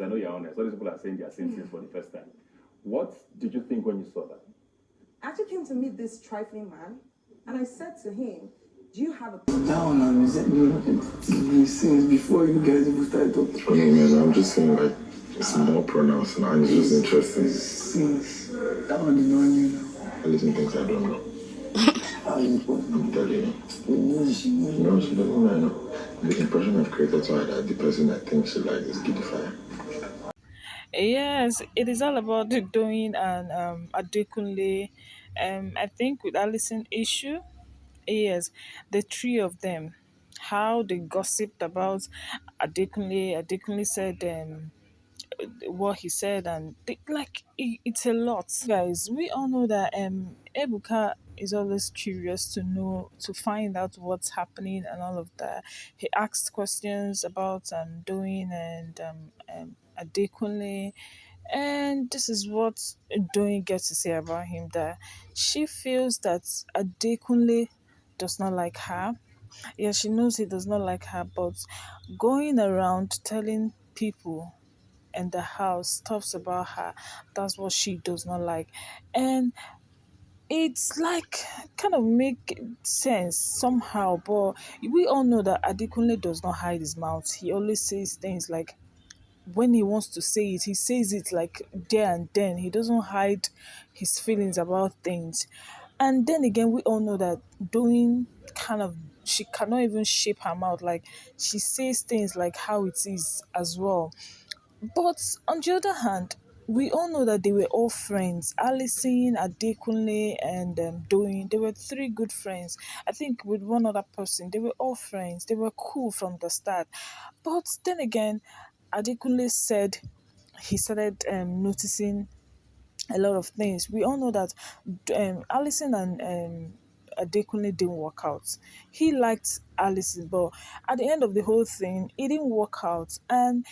because I know you're honest. All these people are saying they are seeing things for the first time. What did you think when you saw that? I actually came to meet this trifling man, and I said to him, "Do you have a?" That one I'm saying since before you guys even started talking. I mean, man, I'm just saying like it's more pronounced and it's just interesting. Since that one is not new now. I listen to things I don't know. How important? I'm telling you. No, she knows. No, she doesn't know. The impression I've created to her that the person I think she likes is Giddy Fire. Yes, it is all about the Doyin and Adekunle. I think with Alison issue, yes, the three of them, how they gossiped about Adekunle. Adekunle said what he said, and it's a lot, guys. We all know that Ebuka is always curious to know, to find out what's happening and all of that. He asked questions about Doing and Adekunle, and this is what Doing gets to say about him, that she feels that Adekunle does not like her. Yeah, she knows he does not like her, but going around telling people in the house talks about her, that's what she does not like. And it's like kind of make sense somehow, but we all know that Adekunle does not hide his mouth. He always says things like, when he wants to say it, he says it like there and then. He doesn't hide his feelings about things. And then again, we all know that doing kind of, she cannot even shape her mouth. Like, she says things like how it is as well. But on the other hand, we all know that they were all friends. Alison, Adekunle, and Doyin. They were three good friends. I think with one other person, they were all friends. They were cool from the start. But then again, Adekunle said he started noticing a lot of things. We all know that Alison and Adekunle didn't work out. He liked Alison, but at the end of the whole thing, it didn't work out. And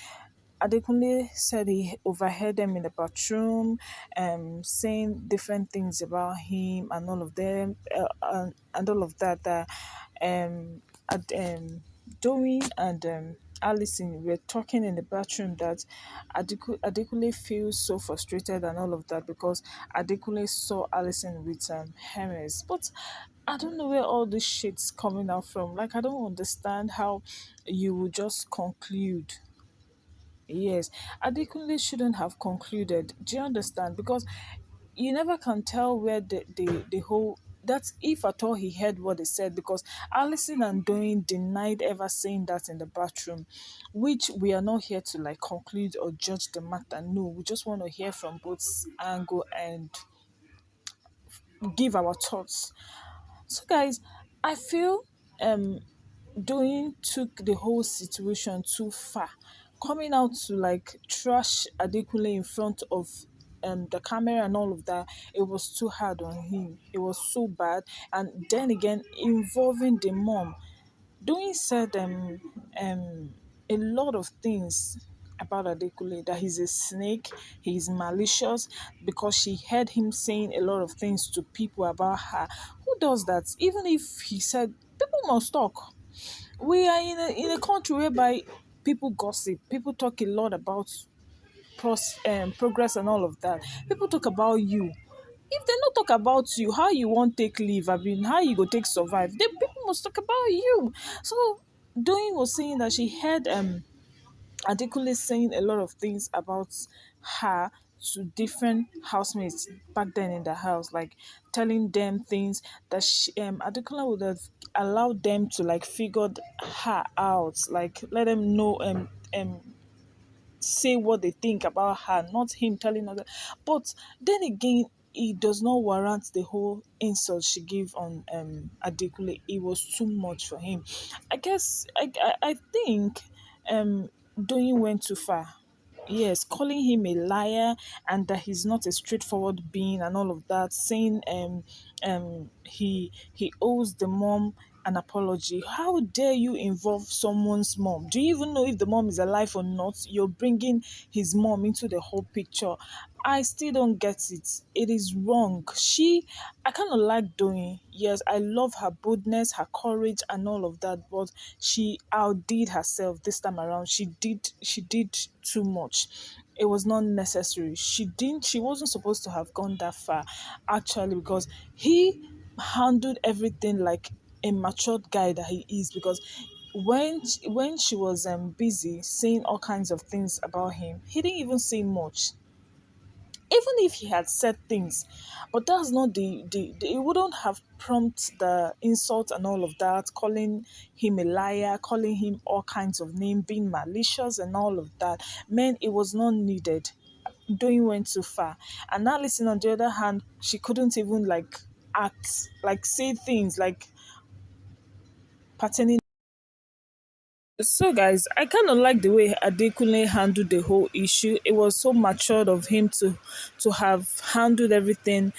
Adekunle said he overheard them in the bathroom, saying different things about him and all of them, and all of that. That Doyin and Alison were talking in the bathroom that Adekunle feels so frustrated and all of that because Adekunle saw Alison with Hermes. But I don't know where all this shit's coming out from. Like, I don't understand how you would just conclude. Yes, Adekunle shouldn't have concluded. Do you understand? Because you never can tell where the whole, that's if at all he heard what they said, because Alison and Doyin denied ever saying that in the bathroom, which we are not here to like conclude or judge the matter. No, we just want to hear from both angle and give our thoughts. So guys, I feel um Doyin took the whole situation too far, coming out to like trash Adekunle in front of the camera and all of that. It was too hard on him. It was so bad. And then again, involving the mom. Doyin said a lot of things about Adekunle, that he's a snake, he's malicious, because she heard him saying a lot of things to people about her. Who does that? Even if he said people must talk. We are in a country whereby people gossip, people talk a lot about progress and all of that. People talk about you. If they not talk about you, how you won't take leave? I mean, how you go take survive? They people must talk about you. So Doyin was saying that she heard Adekunle saying a lot of things about her to different housemates back then in the house, like telling them things that Adekunle would have allowed them to like figure her out, like let them know say what they think about her, not him telling others. But then again, it does not warrant the whole insult she gave on Adekunle. It was too much for him. I guess I think Doyin went too far. Yes, calling him a liar and that he's not a straightforward being and all of that, saying he owes the mom an apology. How dare you involve someone's mom? Do you even know if the mom is alive or not? You're bringing his mom into the whole picture. I still don't get it. It is wrong. I kind of like Doyin. Yes, I love her boldness, her courage, and all of that. But she outdid herself this time around. She did too much. It was not necessary. She wasn't supposed to have gone that far, actually, because he handled everything like a matured guy that he is. Because when she was busy saying all kinds of things about him, he didn't even say much, even if he had said things. But that's not it wouldn't have prompted the insult and all of that, calling him a liar, calling him all kinds of names, being malicious and all of that. Man, it was not needed. Doing went too far. And now listen, on the other hand, she couldn't even like act, like say things like pertaining. So, guys, I kind of like the way Adekunle handled the whole issue. It was so matured of him to have handled everything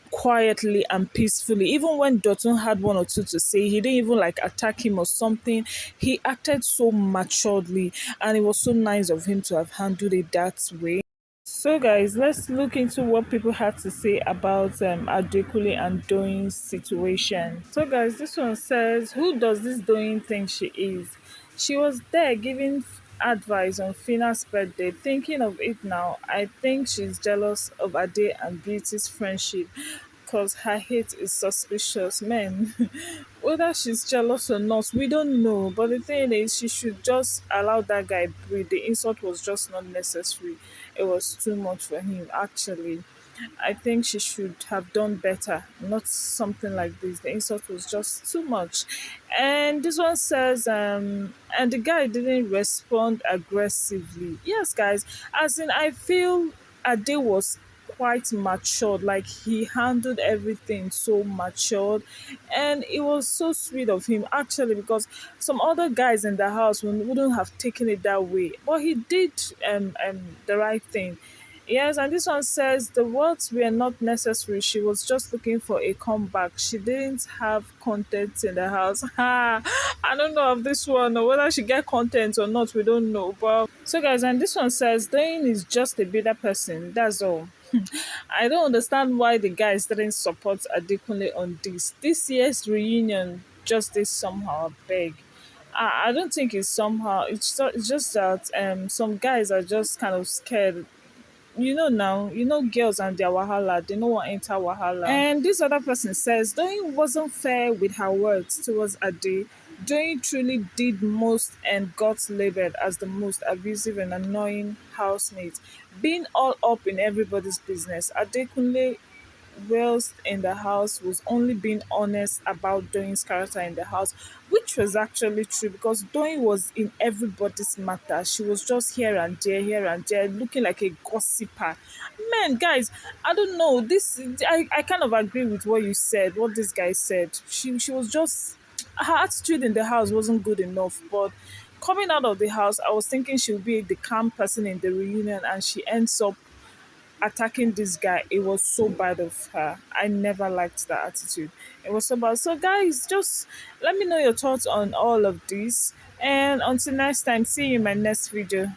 quietly and peacefully. Even when Dotun had one or two to say, he didn't even like attack him or something. He acted so maturely, and it was so nice of him to have handled it that way. So, guys, let's look into what people had to say about Adekule and Doyin's situation. So, guys, this one says, "Who does this Doyin think she is? She was there giving advice on Fina's birthday. Thinking of it now, I think she's jealous of Ade and Beauty's friendship, because her hate is suspicious. Man, whether she's jealous or not, we don't know. But the thing is, she should just allow that guy breathe. The insult was just not necessary. It was too much for him, actually. I think she should have done better, not something like this. The insult was just too much." And this one says, and the guy didn't respond aggressively. Yes, guys, as in, I feel Ade was quite matured, like he handled everything so matured, and it was so sweet of him, actually, because some other guys in the house wouldn't have taken it that way, but he did the right thing. Yes, and this one says the words were not necessary. She was just looking for a comeback. She didn't have content in the house. Ha! I don't know of this one, or whether she get content or not. We don't know. But so, guys, and this one says Dain is just a bitter person. That's all. I don't understand why the guys didn't support Adekunle on this. This year's reunion just is somehow big. I don't think it's somehow. It's just that some guys are just kind of scared. Now, girls and their wahala, they no want enter wahala. And this other person says Doyin wasn't fair with her words towards Ade. Doyin truly did most and got labeled as the most abusive and annoying housemate, being all up in everybody's business. Adekunle, whilst in the house, was only being honest about Doyin's character in the house, which was actually true, because Doyin was in everybody's matter. She was just here and there, looking like a gossiper. Man, guys, I don't know. I kind of agree with what you said, what this guy said. She was just, her attitude in the house wasn't good enough, but coming out of the house, I was thinking she would be the calm person in the reunion, and she ends up attacking this guy. It was so bad of her. I never liked that attitude. It was so bad. So, guys, just let me know your thoughts on all of this. And until next time, see you in my next video.